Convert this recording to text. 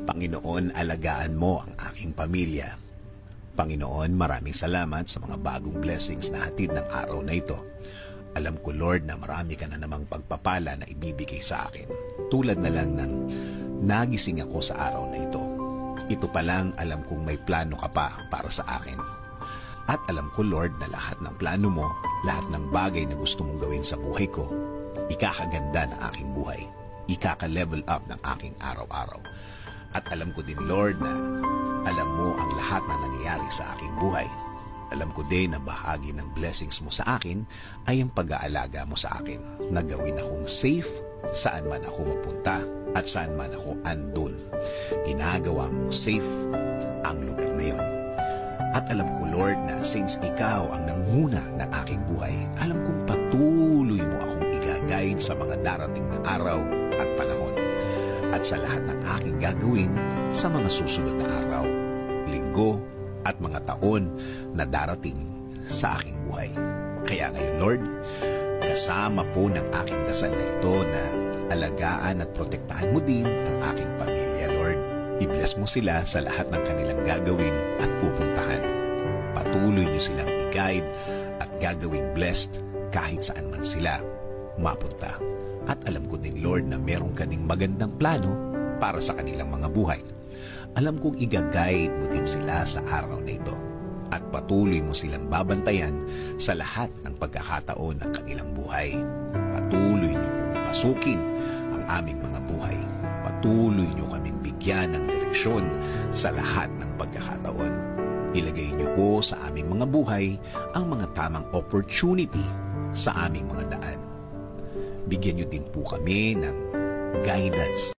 Panginoon, alagaan mo ang aking pamilya. Panginoon, maraming salamat sa mga bagong blessings na hatid ng araw na ito. Alam ko, Lord, na marami ka na namang pagpapala na ibibigay sa akin. Tulad na lang ng nagising ako sa araw na ito. Ito pa lang, alam kong may plano ka pa para sa akin. At alam ko, Lord, na lahat ng plano mo, lahat ng bagay na gusto mong gawin sa buhay ko, ikakaganda ng aking buhay. Ikaka-level up ng aking araw-araw. At alam ko din, Lord, na alam mo ang lahat na nangyayari sa aking buhay. Alam ko din na bahagi ng blessings mo sa akin ay ang pag-aalaga mo sa akin, na gawin akong safe saan man ako mapunta at saan man ako andun. Ginagawa mong safe ang lugar na yon. At alam ko, Lord, na since ikaw ang nanguna ng aking buhay, alam kong patuloy mo akong igagayin sa mga darating na araw at panahon. At sa lahat ng aking gagawin sa mga susunod na araw, linggo, at mga taon na darating sa aking buhay. Kaya ngayon, Lord, kasama po ng aking dasal na ito na alagaan at protektahan mo din ang aking pamilya, Lord. I-bless mo sila sa lahat ng kanilang gagawin at pupuntahan. Patuloy niyo silang i-guide at gagawing blessed kahit saan man sila mapunta. At alam ko din, Lord, na meron ka ding magandang plano para sa kanilang mga buhay. Alam kong i-guide mo din sila sa araw na ito. At patuloy mo silang babantayan sa lahat ng pagkakataon ng kanilang buhay. Patuloy niyo pong pasukin ang aming mga buhay. Patuloy niyo kaming bigyan ng direksyon sa lahat ng pagkakataon. Ilagay niyo po sa aming mga buhay ang mga tamang opportunity sa aming mga daan. Bigyan niyo din po kami ng guidance